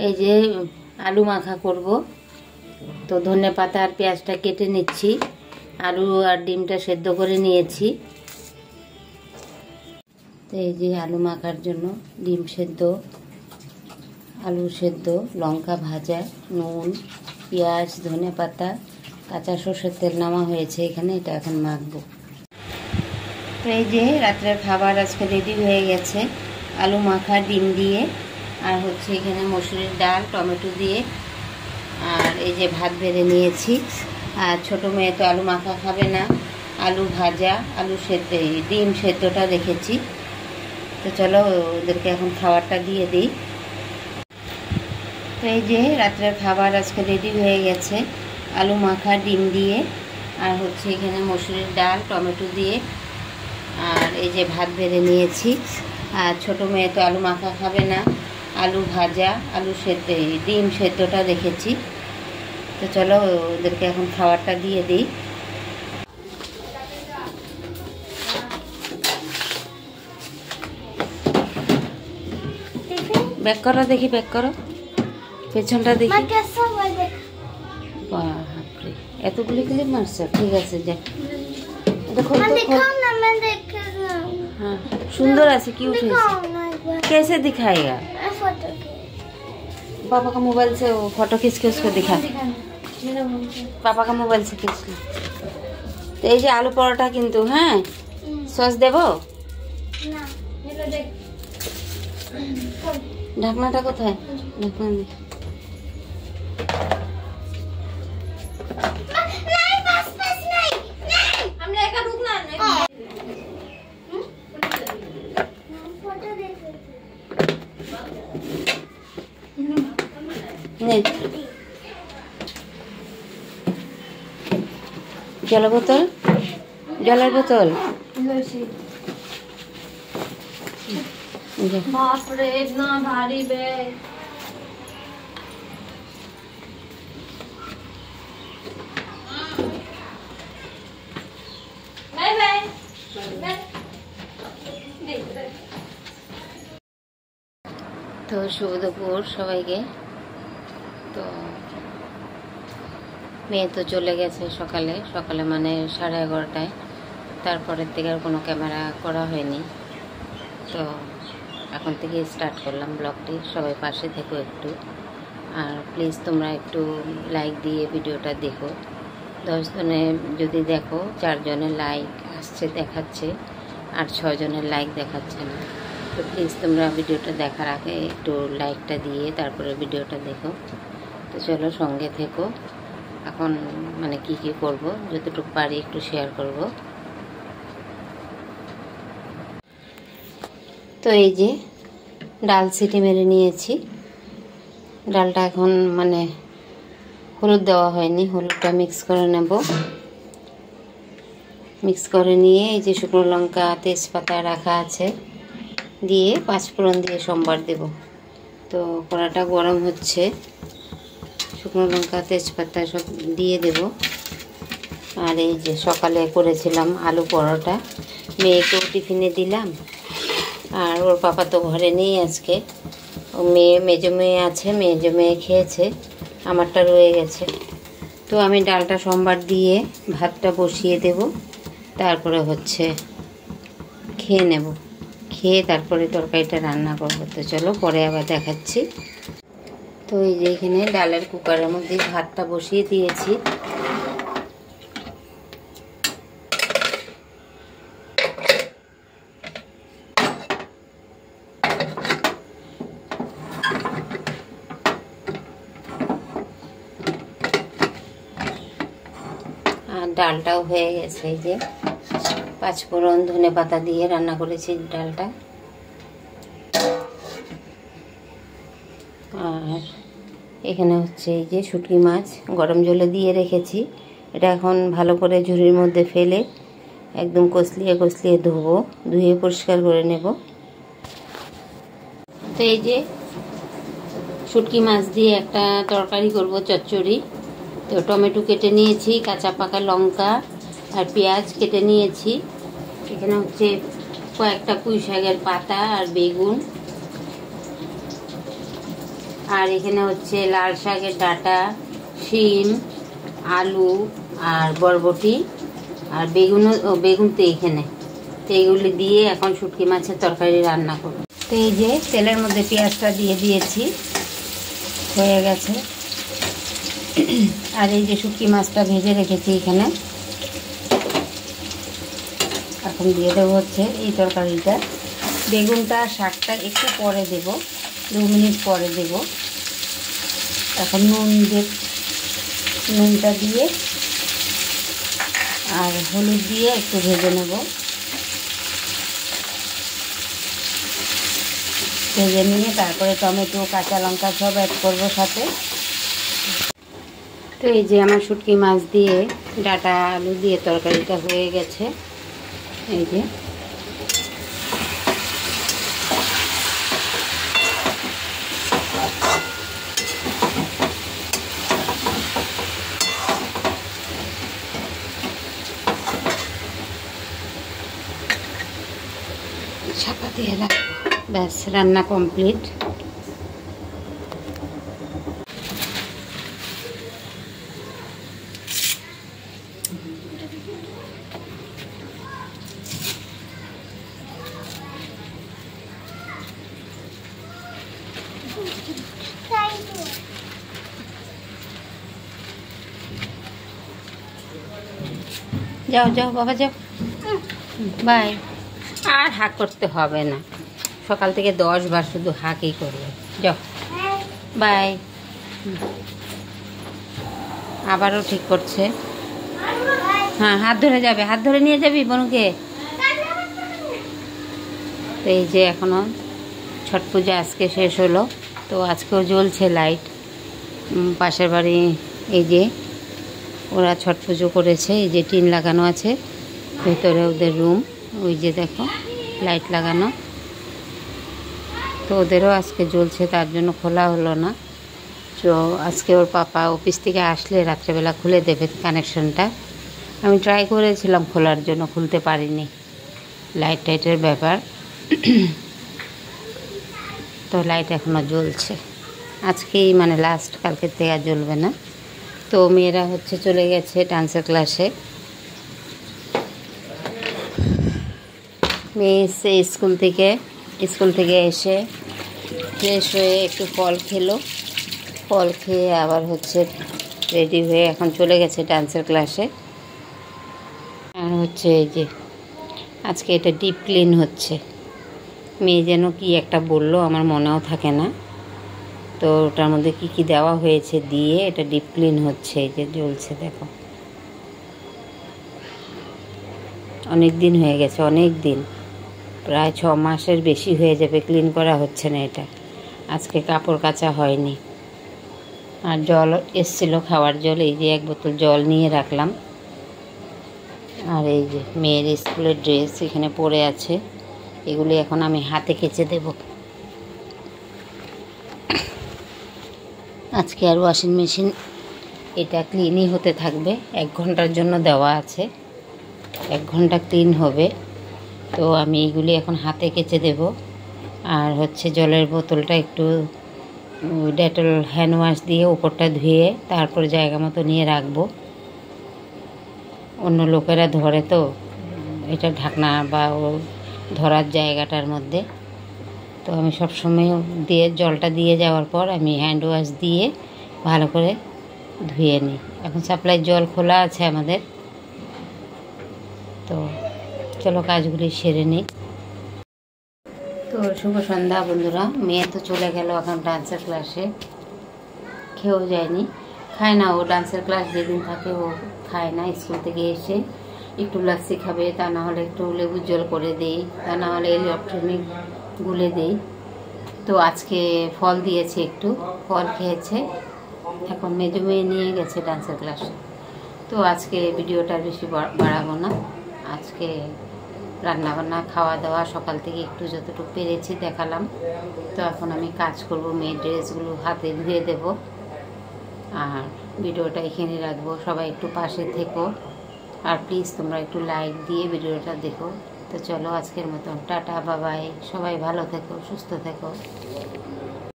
এই যে আলু মাখা করব, তো ধনেপাতা আর পেঁয়াজটা কেটে নিচ্ছি। আলু আর ডিমটা সেদ্ধ করে নিয়েছি। তো এই যে আলু মাখার জন্য ডিম সেদ্ধ, আলু সেদ্ধ, লঙ্কা ভাজা, নুন, পেঁয়াজ, ধনেপাতা, কাঁচা সর্ষের তেল নামা হয়েছে এখানে। এটা এখন মাখবো। তো এই যে রাত্রের খাবার আজকে রেডি হয়ে গেছে, আলু মাখা ডিম দিয়ে, আর হচ্ছে এখানে মসুরির ডাল টমেটো দিয়ে, আর এই যে ভাত বেড়ে নিয়েছি। আর ছোটো মেয়ে তো আলু মাখা খাবে না, আলু ভাজা, আলু সেদ্ধ, ডিম সেদ্ধটা রেখেছি। তো চলো ওদেরকে এখন খাবারটা দিয়ে দিই। তো এই যে রাত্রের খাবার আজকে রেডি হয়ে গেছে, আলু মাখা ডিম দিয়ে, আর হচ্ছে এখানে মসুরির ডাল টমেটো দিয়ে, আর এই যে ভাত বেড়ে নিয়েছি। আর ছোটো মেয়ে তো আলু মাখা খাবে না, আলু ভাজা, আলু সেদ্ধ, ডিম সেদ্ধটা রেখেছি। তো চলো ওদেরকে এখন খাবারটা দিয়ে দিই। ব্যাক করো দেখি, ব্যাক করো, পেছনটা দেখি। বাপরে এতগুলি ক্লিপ মারছো, ঠিক আছে যা। हाँ सुंदर ऐसे क्यों उठे? कैसे दिखाएगा? पापा का मोबाइल से वो फोटो खींच के उसको दिखा। पापा का मोबाइल से खींच लो। तो ये आलू परोटा किंतु हाँ सॉस देबो ना, ढकनाटा कोথায়? ढकना दे। জলের বোতল, জলের বোতল। বাপরে ইতনা ভারী ব্যাগ। Bye bye. তো শুভ দুপুর সবাইকে। তো মেয়ে তো চলে গেছে সকালে, সকালে মানে 11:30টায়। তারপরের থেকে আর কোনো ক্যামেরা করা হয়নি। তো এখন থেকে স্টার্ট করলাম ব্লগটি। সবাই পাশে থেকো একটু, আর প্লিজ তোমরা একটু লাইক দিয়ে ভিডিওটা দেখো। 10 জনে যদি দেখো, 4 জনের লাইক আসছে দেখাচ্ছে, আর 6 জনের লাইক দেখাচ্ছে না। তো প্লিজ তোমরা ভিডিওটা দেখার আগে একটু লাইকটা দিয়ে তারপরে ভিডিওটা দেখো। তো চলো সঙ্গে থেকো। এখন মানে কি করব, যতটুকু পারি একটু শেয়ার করব। তো এই যে ডাল সিটি মেরে নিয়েছি। ডালটা এখন মানে হলুদ দেওয়া হয়নি, হলুদটা মিক্স করে নেব। মিক্স করে নিয়ে এই যে শুকনো লঙ্কা তেজপাতা রাখা আছে দিয়ে 5 ফোড়ন দিয়ে সম্বার দেব। তো কড়াটা গরম হচ্ছে, শুকনো লঙ্কা তেজপাতা সব দিয়ে দেব। আর এই যে সকালে করেছিলাম আলু পরোটা, মেয়েকেও টিফিনে দিলাম। আর ওর পাপা তো ঘরে নেই আজকে, ও মেজো মেয়ে আছে, মেজো মেয়ে খেয়েছে, আমারটা রয়ে গেছে। তো আমি ডালটা সম্বার দিয়ে ভাতটা বসিয়ে দেব, তারপরে হচ্ছে খেয়ে নেব। খেয়ে তারপরে তরকারিটা রান্না করবো। তো চলো পরে আবার দেখাচ্ছি। তো এই যে এখানে ডালের কুকারের মধ্যে ভাতটা বসিয়ে দিয়েছি। আর ডালটাও হয়ে গেছে। এই যে 5 ফোড়ন ধনেপাতা দিয়ে রান্না করেছি ডালটা। আর এখানে হচ্ছে এই যে শুটকি মাছ গরম জলে দিয়ে রেখেছি। এটা এখন ভালো করে ঝুড়ির মধ্যে ফেলে একদম কষলিয়ে কষলিয়ে ধুবো, ধুয়ে পরিষ্কার করে নেব। তো এই যে শুটকি মাছ দিয়ে একটা তরকারি করব, চচ্চড়ি। তো টমেটো কেটে নিয়েছি, কাঁচা পাকা লঙ্কা আর পেঁয়াজ কেটে নিয়েছি। এখানে হচ্ছে কয়েকটা পুঁই শাকের পাতা আর বেগুন, আর এখানে হচ্ছে লাল শাকের ডাঁটা, শিম, আলু আর বরবটি আর বেগুন তো এইখানে। তো এইগুলি দিয়ে এখন শুটকি মাছের তরকারি রান্না করব। তো এই যে তেলের মধ্যে পেঁয়াজটা দিয়ে দিয়েছি, হয়ে গেছে। আর এই যে শুটকি মাছটা ভেজে রেখেছি এখানে, এখন দিয়ে দেবো হচ্ছে এই তরকারিটা। বেগুনটা শাকটা একটু পরে দেব, 2 মিনিট পরে দেব। এখন নুনটা দিয়ে আর হলুদ দিয়ে একটু ভেজে নেব। ভেজে নিয়ে তারপরে টমেটো, কাঁচা লঙ্কা সব অ্যাড করবো সাথে। তো এই যে আমার শুটকি মাছ দিয়ে ডাঁটা আলু দিয়ে তরকারিটা হয়ে গেছে। এই যে চাপা দিয়ে রাখবো, ব্যাস রান্না কমপ্লিট। যাও যাও বাবা যাও, বাই। আর হাঁক করতে হবে না, সকাল থেকে 10 বার শুধু হাঁকই করবে। যাও বাই। আবারও ঠিক করছে। হ্যাঁ, হাত ধরে যাবে, হাত ধরে নিয়ে যাবি বনুকে। তো এই যে এখনও ছট পূজা আজকে শেষ হলো, তো আজকেও জ্বলছে লাইট। পাশের বাড়ি এই যে ওরা ছট পুজো করেছে, এই যে টিন লাগানো আছে ভেতরে ওদের রুম, ওই যে দেখো লাইট লাগানো। তো ওদেরও আজকে জ্বলছে, তার জন্য খোলা হলো না। তো আজকে ওর পাপা অফিস থেকে আসলে রাত্রেবেলা খুলে দেবে কানেকশনটা। আমি ট্রাই করেছিলাম খোলার জন্য, খুলতে পারিনি, লাইট টাইটের ব্যাপার। তো লাইট এখনও জ্বলছে, আজকেই মানে লাস্ট, কালকের থেকে আর জ্বলবে না। তো মেয়েরা হচ্ছে চলে গেছে ডান্সের ক্লাসে। মেয়ে এসে স্কুল থেকে এসে ফ্রেশ হয়ে একটু ফল খেলো, ফল খেয়ে আবার হচ্ছে রেডি হয়ে এখন চলে গেছে ডান্সের ক্লাসে। আর হচ্ছে এই যে আজকে এটা ডিপ ক্লিন হচ্ছে। মেয়ে যেন কি একটা বললো, আমার মনেও থাকে না। তো ওটার মধ্যে কি কি দেওয়া হয়েছে দিয়ে এটা ডিপ ক্লিন হচ্ছে। এই যে জ্বলছে দেখো, অনেক দিন হয়ে গেছে, অনেক দিন, প্রায় 6 মাসের বেশি হয়ে যাবে ক্লিন করা হচ্ছে না এটা। আজকে কাপড় কাচা হয়নি। আর জল এসছিল, খাওয়ার জল, এই যে 1 বোতল জল নিয়ে রাখলাম। আর এই যে মেয়ের স্কুলের ড্রেস এখানে পড়ে আছে, এগুলি এখন আমি হাতে কেচে দেব। আজকে আর ওয়াশিং মেশিন এটা ক্লিনই হতে থাকবে, 1 ঘন্টার জন্য দেওয়া আছে, 1 ঘন্টা ক্লিন হবে। তো আমি এইগুলি এখন হাতে কেচে দেব। আর হচ্ছে জলের বোতলটা একটু ডেটল হ্যান্ড ওয়াশ দিয়ে উপরটা ধুয়ে তারপর জায়গা মতো নিয়ে রাখবো। অন্য লোকেরা ধরে তো এটা ঢাকনা বা ও ধরার জায়গাটার মধ্যে, তো আমি সবসময় দিয়ে জলটা দিয়ে যাওয়ার পর আমি হ্যান্ড ওয়াশ দিয়ে ভালো করে ধুয়ে নিই। এখন সাপ্লাই জল খোলা আছে আমাদের, তো চলো কাজগুলি সেরে নিই। তো শুভ সন্ধ্যা বন্ধুরা। মেয়ে তো চলে গেল এখন ডান্সের ক্লাসে, খেয়েও যায়নি, খায় না ও। ডান্সের ক্লাস যেদিন থাকে ও খায় না। স্কুল থেকে এসে একটু লাচ্ছি খাবে, তা না হলে একটু লেবু জল করে দেই, তা না হলে ইলেকট্রনিক গুলে দেই। তো আজকে ফল দিয়েছে, একটু ফল খেয়েছে। এখন মেজো মেয়ে নিয়ে গেছে ডান্সের ক্লাসে। তো আজকে ভিডিওটা বেশি বাড়াবো না। আজকে রান্নাবান্না, খাওয়া দাওয়া সকাল থেকে একটু যতটুকু পেরেছি দেখালাম। তো এখন আমি কাজ করব, মেয়ের ড্রেসগুলো হাতে ধুয়ে দেব। আর ভিডিওটা এখানে রাখবো, সবাই একটু পাশে থেকো। আর প্লিজ তোমরা একটু লাইক দিয়ে ভিডিওটা দেখো। তো চলো আজকের মতন টাটা, বাবাই, সবাই ভালো থেকো, সুস্থ থেকো।